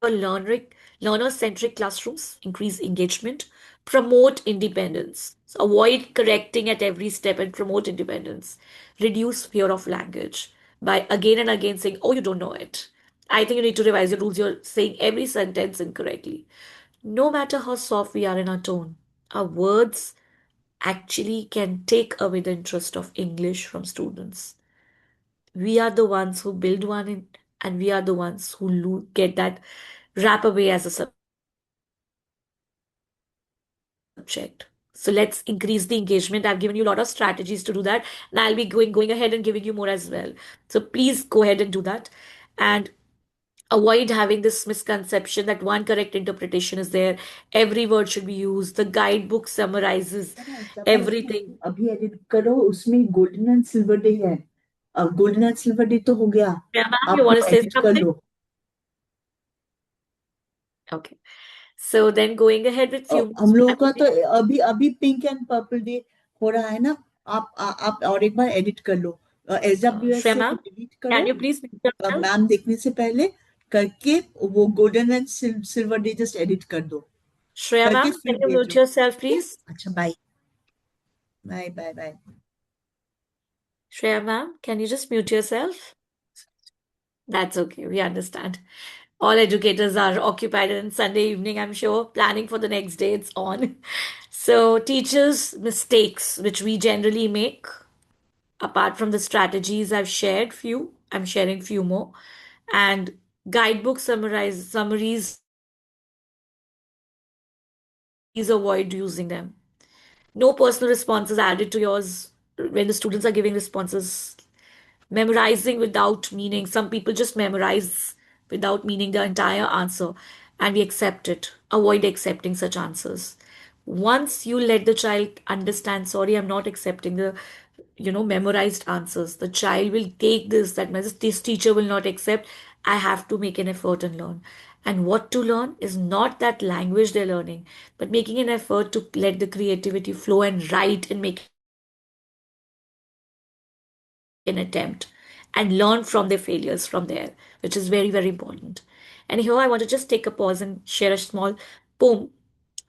learner-centric classrooms, increase engagement, promote independence. So avoid correcting at every step and promote independence. Reduce fear of language by again and again saying, "Oh, you don't know it. I think you need to revise your rules. You're saying every sentence incorrectly." No matter how soft we are in our tone, our words actually can take away the interest of English from students. We are the ones who build one in, and we are the ones who get that wrap away as a subject. So let's increase the engagement. I've given you a lot of strategies to do that, and I'll be going ahead and giving you more as well. So please go ahead and do that, and avoid having this misconception that one correct interpretation is there. Every word should be used. The guidebook summarizes everything. अभी edit करो, उसमें golden and silver day है। अब golden and silver day तो हो गया, Yeah, ma'am, you आप want वो to say एडिट कर something? Low. Okay. So then going ahead with few हम लोगों का तो strategies. अभी अभी पिंक एंड पर्पल डे हो रहा है ना। आप और एक बार एडिट कर लो, एसडब्ल्यूएस Shreya से ma'am, डिलीट can करो, you please mute yourself? Ma'am देखने से पहले करके वो golden and silver day just edit कर दो, Shreya करके ma'am, can फिर you भेज mute दो। yourself, ठीक है, please? अच्छा bye bye bye bye. Shreya ma'am, can you just mute yourself? That's okay. We understand. All educators are occupied on Sunday evening, I'm sure, planning for the next day it's on. So, teachers' mistakes, which we generally make, apart from the strategies I've shared, few, I'm sharing few more. And guidebook summaries, please avoid using them. No personal responses added to yours when the students are giving responses. Memorizing without meaning. Some people just memorize without meaning the entire answer, and we accept it. Avoid accepting such answers. Once you let the child understand, sorry, I'm not accepting the memorized answers, the child will take this, that means this teacher will not accept. I have to make an effort and learn. And what to learn is not that language they're learning, but making an effort to let the creativity flow and write and make an attempt and learn from their failures from there, which is very, very important. And here I want to just take a pause and share a small poem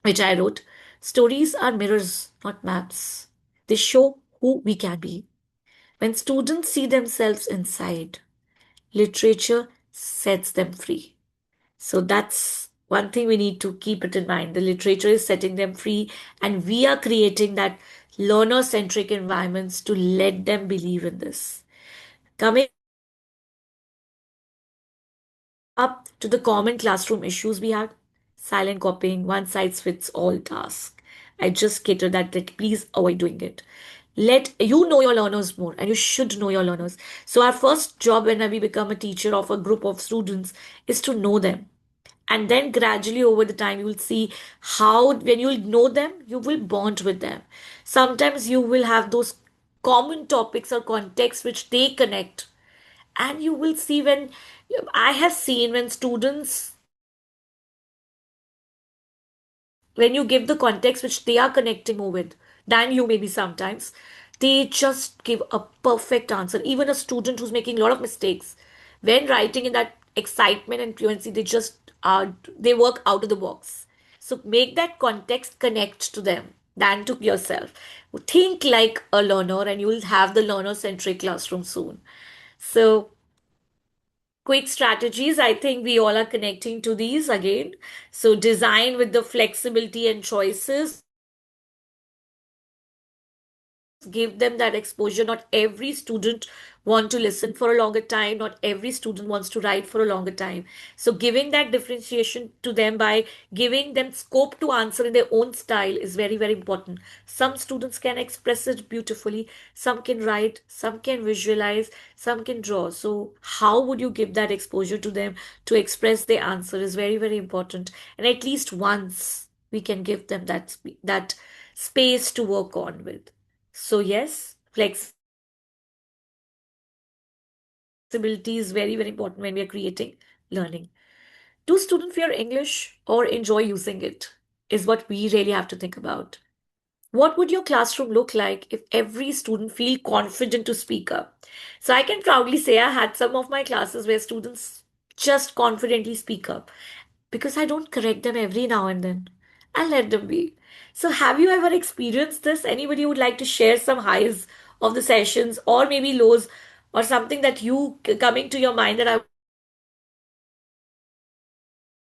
which I wrote. Stories are mirrors, not maps. They show who we can be. When students see themselves inside, literature sets them free. So that's one thing we need to keep it in mind. The literature is setting them free, and we are creating that learner centric environments to let them believe in this. Coming up to the common classroom issues we have, silent copying, one size fits all task. I just cater that please avoid doing it. Let you know your learners more, and you should know your learners. So our first job when we become a teacher of a group of students is to know them. And then gradually over the time, you will see how when you know them, you will bond with them. Sometimes you will have those common topics or contexts which they connect, and you will see when I have seen when students, when you give the context which they are connecting more with than you maybe sometimes, they just give a perfect answer. Even a student who's making a lot of mistakes, when writing in that excitement and fluency, they just are, they work out of the box. So make that context connect to them. than to yourself. Think like a learner, and you will have the learner-centric classroom soon. So, quick strategies. I think we all are connecting to these again. So, design with the flexibility and choices. Give them that exposure. Not every student want to listen for a longer time. Not every student wants to write for a longer time. So giving that differentiation to them by giving them scope to answer in their own style is very, very important. Some students can express it beautifully. Some can write, some can visualize, some can draw. So how would you give that exposure to them to express their answer is very, very important. And at least once we can give them that space to work on with. So yes, flexibility is very, very important when we are creating learning. Do students fear English or enjoy using it? Is what we really have to think about. What would your classroom look like if every student feel confident to speak up? So I can proudly say I had some of my classes where students just confidently speak up because I don't correct them every now and then. I let them be. So, have you ever experienced this? Anybody would like to share some highs of the sessions or maybe lows or something that coming to your mind that I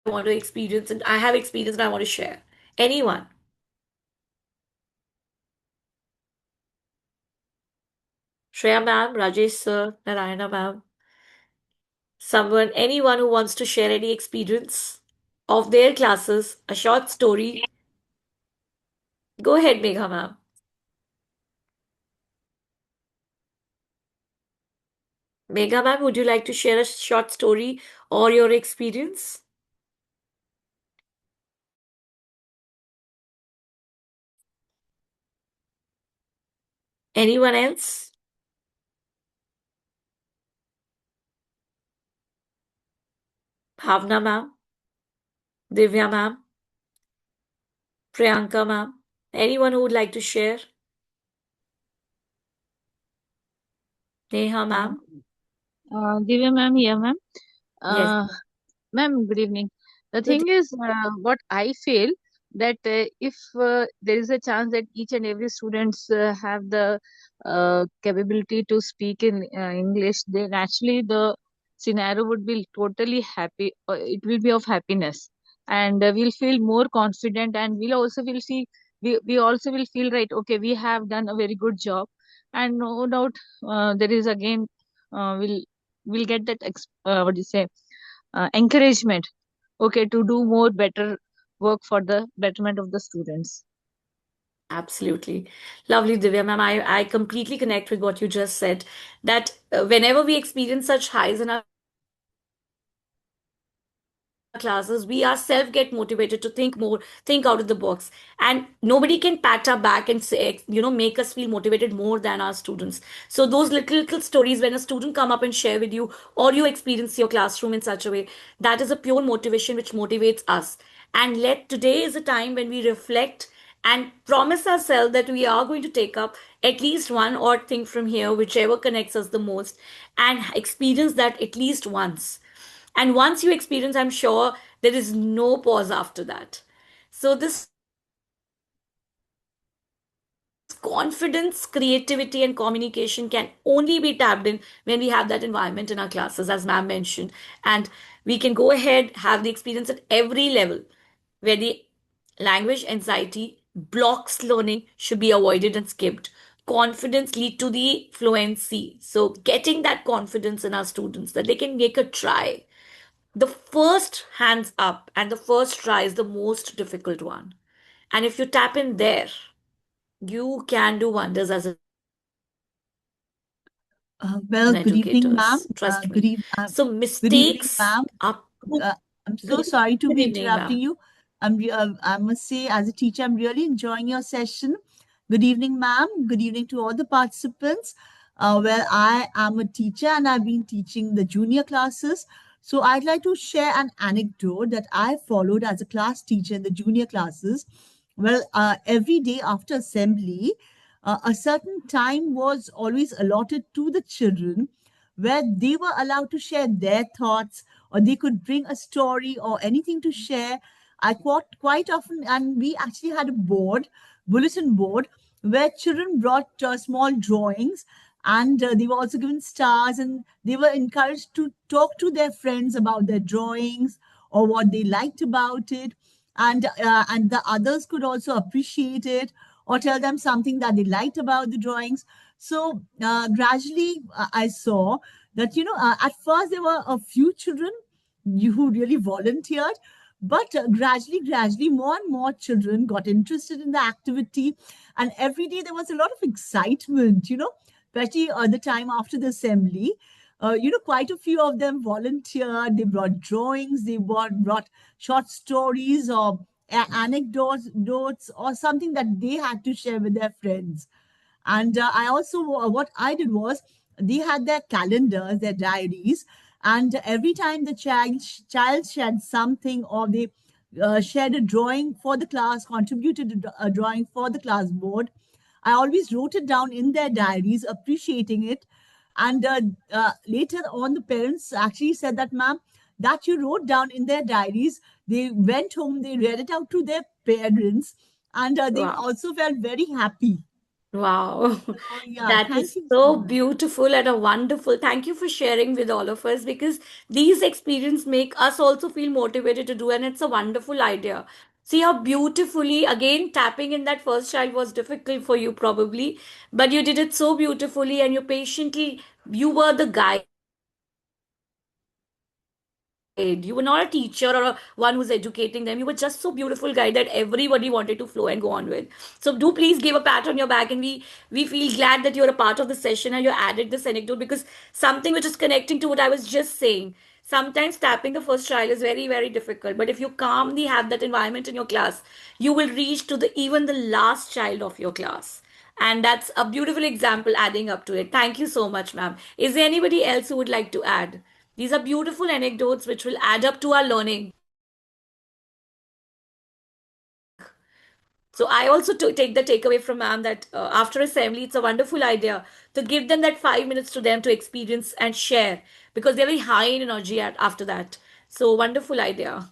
want to experience and I have experienced and I want to share? Anyone? Shreya ma'am, Rajesh sir, Narayana ma'am, someone, anyone who wants to share any experience of their classes, a short story. Go ahead, Megha ma'am. Megha ma'am, would you like to share a short story or your experience? Anyone else? Bhavna ma'am, Divya ma'am, Priyanka ma'am. Anyone who would like to share? Neha Uh, ma'am. Divya ma'am here, ma'am. Yes. Uh, Ma'am, good evening. The Good. thing is, what I feel that if there is a chance that each and every students have the capability to speak in English, then actually the scenario would be totally happy. It will be of happiness, and we'll feel more confident, and we also will feel right. Okay, we have done a very good job, and no doubt there is again we'll get that what do you say encouragement, okay, to do more better work for the betterment of the students. Absolutely. Lovely, Divya ma'am. I completely connect with what you just said that whenever we experience such highs in our classes, we ourselves get motivated to think more, think out of the box. And nobody can pat our back and say, make us feel motivated more than our students. So those little stories when a student come up and share with you, or you experience your classroom in such a way, that is a pure motivation which motivates us. And let today is a time when we reflect and promise ourselves that we are going to take up at least one odd thing from here, whichever connects us the most, and experience that at least once. And once you experience, I'm sure there is no pause after that. So, this confidence, creativity, and communication can only be tapped in when we have that environment in our classes, as ma'am mentioned. And we can go ahead, have the experience at every level where the language anxiety blocks learning should be avoided and skipped. Confidence lead to the fluency. So getting that confidence in our students that they can make a try. The first hands up and the first try is the most difficult one. And if you tap in there, you can do wonders as an Well, good evening, ma'am. educators. Trust Good, me. So good evening, mistakes ma'am. are I'm so good. sorry to Good be evening, interrupting ma'am. you. I must say, as a teacher, I'm really enjoying your session. Good evening, ma'am. Good evening to all the participants. Well, I am a teacher and I've been teaching the junior classes. So I'd like to share an anecdote that I followed as a class teacher in the junior classes. Well, every day after assembly, a certain time was always allotted to the children where they were allowed to share their thoughts, or they could bring a story or anything to share. I quite often, and we actually had a board bulletin board where children brought small drawings, and they were also given stars, and they were encouraged to talk to their friends about their drawings or what they liked about it, and the others could also appreciate it or tell them something that they liked about the drawings. So gradually, I saw that, at first there were a few children who really volunteered, but gradually, more and more children got interested in the activity, and every day there was a lot of excitement, especially the time after the assembly. Quite a few of them volunteered. They brought drawings, they brought short stories or anecdotes notes, or something that they had to share with their friends. And I also, what I did was, they had their calendars, their diaries, and every time the child shared something, or they shared a drawing for the class, contributed a drawing for the class board, I always wrote it down in their diaries, appreciating it. And later on, the parents actually said that, ma'am, that you wrote down in their diaries, they went home, they read it out to their parents, and they Wow. also felt very happy. Wow. So, yeah, That thank is you so so much. beautiful and a wonderful. Thank you for sharing with all of us, because these experiences make us also feel motivated to do, and it's a wonderful idea. See how beautifully, again, tapping in that first child was difficult for you probably, but you did it so beautifully, and you patiently, you were the guide. You were not a teacher or one who's educating them. You were just so beautiful guide that everybody wanted to flow and go on with. So do please give a pat on your back, and we feel glad that you're a part of the session and you added this anecdote, because something which is connecting to what I was just saying. Sometimes tapping the first child is very, very difficult, but if you calmly have that environment in your class, you will reach to the even the last child of your class. And that's a beautiful example adding up to it. Thank you so much, ma'am. Is there anybody else who would like to add? These are beautiful anecdotes which will add up to our learning. So I also take the takeaway from ma'am that after assembly, it's a wonderful idea to give them that 5 minutes to them to experience and share, because they're very high in energy after that. So wonderful idea.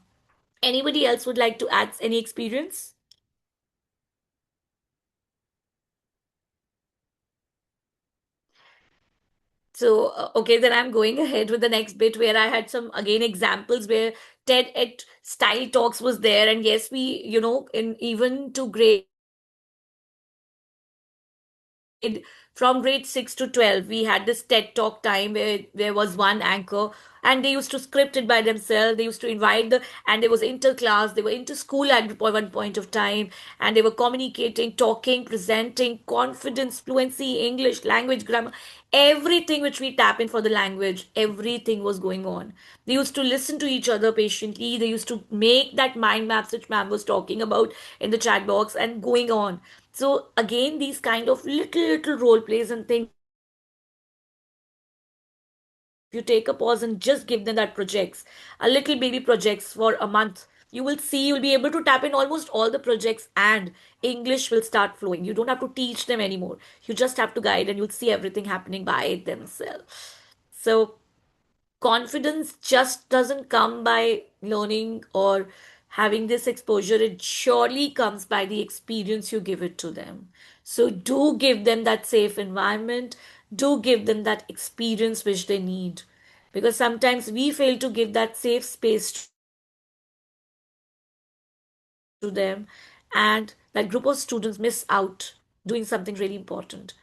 Anybody else would like to add any experience? So, okay, then I'm going ahead with the next bit where I had some again examples where TED Ed style talks was there. And yes, we, in even to grade from grade 6 to 12, we had this TED Talk time where there was one anchor, and they used to script it by themselves. They used to invite and there was inter-class, they were inter-school at one point of time, and they were communicating, talking, presenting, confidence, fluency, English, language, grammar, everything which we tap in for the language, everything was going on. They used to listen to each other patiently. They used to make that mind maps which ma'am was talking about in the chat box and going on. So again, these kind of little role plays and things, if you take a pause and just give them that projects, a little baby projects for a month, you will see you'll be able to tap in almost all the projects, and English will start flowing. You don't have to teach them anymore. You just have to guide, and you'll see everything happening by themselves. So confidence just doesn't come by learning or having this exposure. It surely comes by the experience you give it to them. So do give them that safe environment. Do give them that experience which they need. Because sometimes we fail to give that safe space to them, and that group of students miss out doing something really important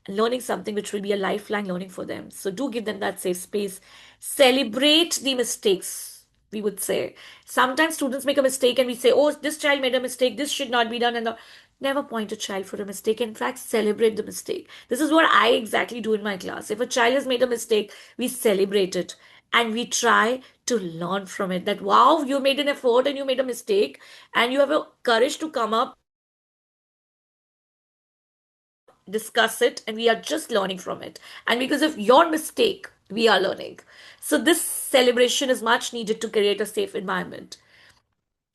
and learning something which will be a lifelong learning for them. So do give them that safe space. Celebrate the mistakes, we would say. Sometimes students make a mistake and we say, oh, this child made a mistake, this should not be done. And never point a child for a mistake. In fact, celebrate the mistake. This is what I exactly do in my class. If a child has made a mistake, we celebrate it and we try to learn from it. That, wow, you made an effort and you made a mistake, and you have a courage to come up, discuss it, and we are just learning from it. And because of your mistake, we are learning. So this celebration is much needed to create a safe environment.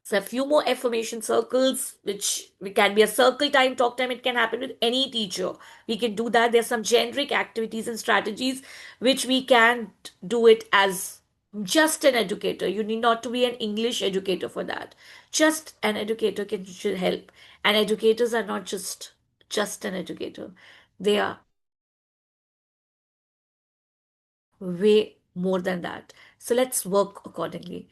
So a few more affirmation circles, which we can be a circle time, talk time. It can happen with any teacher. We can do that. There's some generic activities and strategies which we can do it as just an educator. You need not to be an English educator for that. Just an educator should help. And educators are not just an educator. They are way more than that. So let's work accordingly.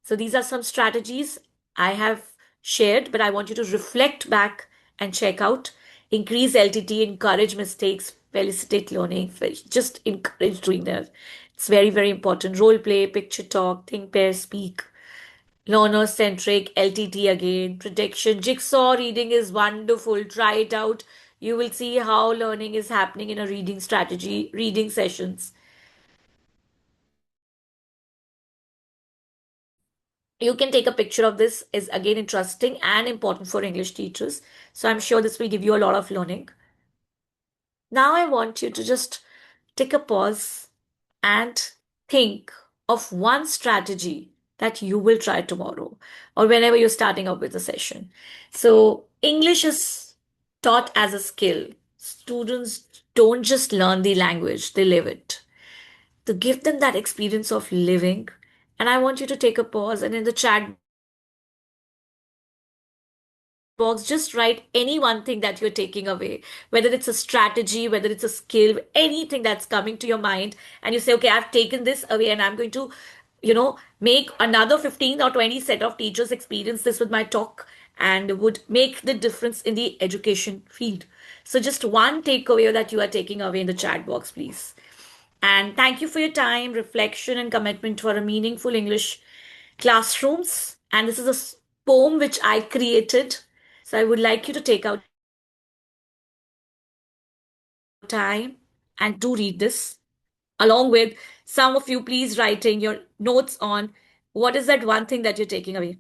So these are some strategies I have shared, but I want you to reflect back and check out. Increase LTT, encourage mistakes, felicitate learning, just encourage doing that. It's very, very important. Role play, picture talk, think, pair, speak. Learner centric, LTT again, prediction, jigsaw reading is wonderful. Try it out. You will see how learning is happening in a reading strategy, reading sessions. You can take a picture of this, is again interesting and important for English teachers. So I'm sure this will give you a lot of learning. Now I want you to just take a pause and think of one strategy that you will try tomorrow or whenever you're starting up with a session. So English is taught as a skill. Students don't just learn the language, they live it. To give them that experience of living, and I want you to take a pause and in the chat box, just write any one thing that you're taking away, whether it's a strategy, whether it's a skill, anything that's coming to your mind. And you say, okay, I've taken this away and I'm going to, make another 15 or 20 set of teachers experience this with my talk and would make the difference in the education field. So just one takeaway that you are taking away in the chat box, please. And thank you for your time, reflection, and commitment for a meaningful English classrooms. And this is a poem which I created. So I would like you to take out time and do read this along with some of you, please writing your notes on what is that one thing that you're taking away.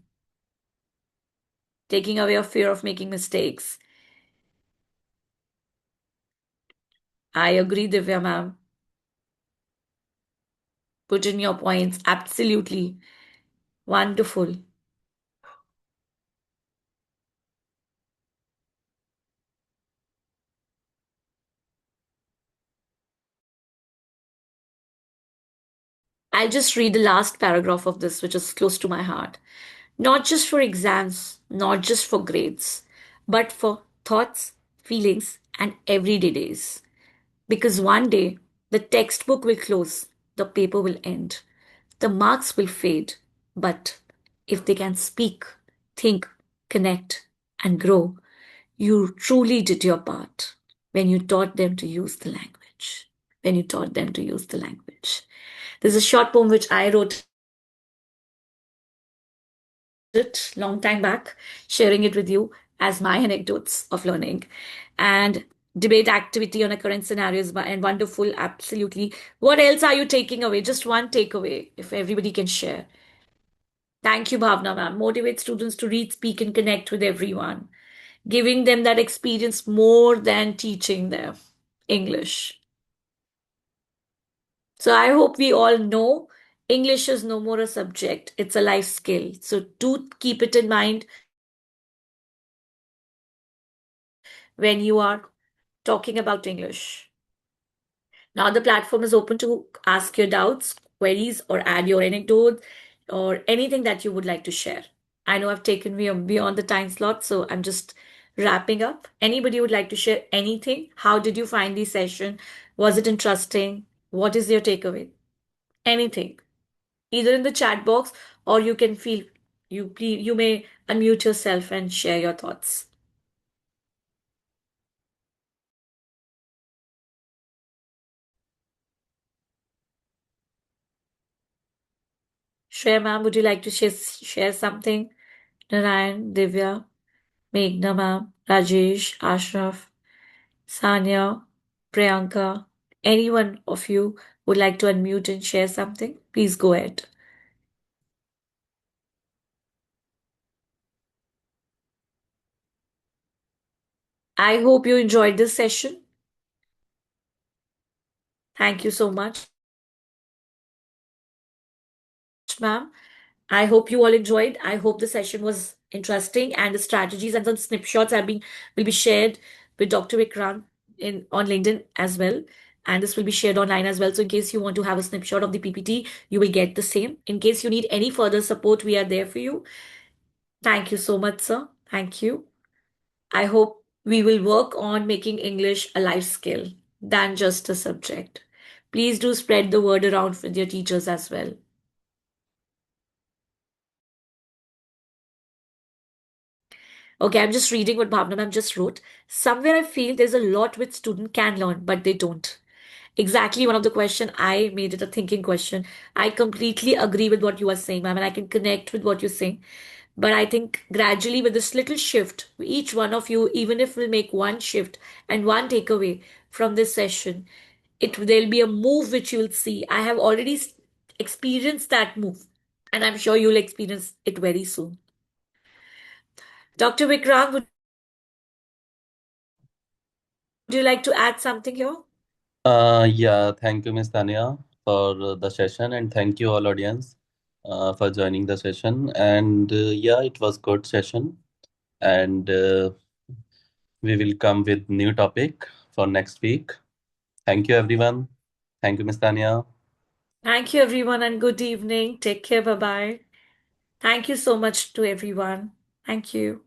Taking away a fear of making mistakes. I agree, Divya ma'am. Put in your points. Absolutely. Wonderful. I'll just read the last paragraph of this, which is close to my heart. Not just for exams, not just for grades, but for thoughts, feelings, and everyday days. Because one day the textbook will close, the paper will end, the marks will fade. But if they can speak, think, connect, and grow, you truly did your part when you taught them to use the language. When you taught them to use the language. There's a short poem which I wrote it long time back, sharing it with you as my anecdotes of learning. And debate activity on a current scenario is and wonderful, absolutely. What else are you taking away? Just one takeaway, if everybody can share. Thank you, Bhavna ma'am. Motivate students to read, speak, and connect with everyone, giving them that experience more than teaching them English. So I hope we all know English is no more a subject, it's a life skill. So do keep it in mind when you are talking about English. Now the platform is open to ask your doubts, queries, or add your anecdotes or anything that you would like to share. I know I've taken me beyond the time slot, so I'm just wrapping up. Anybody would like to share anything? How did you find the session? Was it interesting? What is your takeaway? Anything, either in the chat box or you can feel you may unmute yourself and share your thoughts. Shreya ma'am, would you like to share something? Narayan, Divya, Meghna ma'am, Rajesh, Ashraf, Sanya, Priyanka, any one of you would like to unmute and share something? Please go ahead. I hope you enjoyed this session. Thank you so much, ma'am. I hope you all enjoyed. I hope the session was interesting and the strategies and the snapshots will be shared with Dr. Vikrant on LinkedIn as well. And this will be shared online as well. So in case you want to have a snapshot of the PPT, you will get the same. In case you need any further support, we are there for you. Thank you so much, sir. Thank you. I hope we will work on making English a life skill than just a subject. Please do spread the word around with your teachers as well. Okay, I'm just reading what Bhavna ma'am just wrote. Somewhere I feel there's a lot which student can learn, but they don't. Exactly one of the question I made it a thinking question. I completely agree with what you are saying, ma'am, and I can connect with what you're saying. But I think gradually with this little shift, each one of you, even if we'll make one shift and one takeaway from this session, there'll be a move which you'll see. I have already experienced that move, and I'm sure you'll experience it very soon. Dr. Vikrant, would you like to add something here? Yeah, thank you, Miss Tanya, for the session, and thank you all audience for joining the session. And yeah, it was good session, and we will come with new topic for next week. Thank you, everyone. Thank you, Miss Tanya. Thank you, everyone, and good evening. Take care. Bye bye. Thank you so much to everyone. Thank you.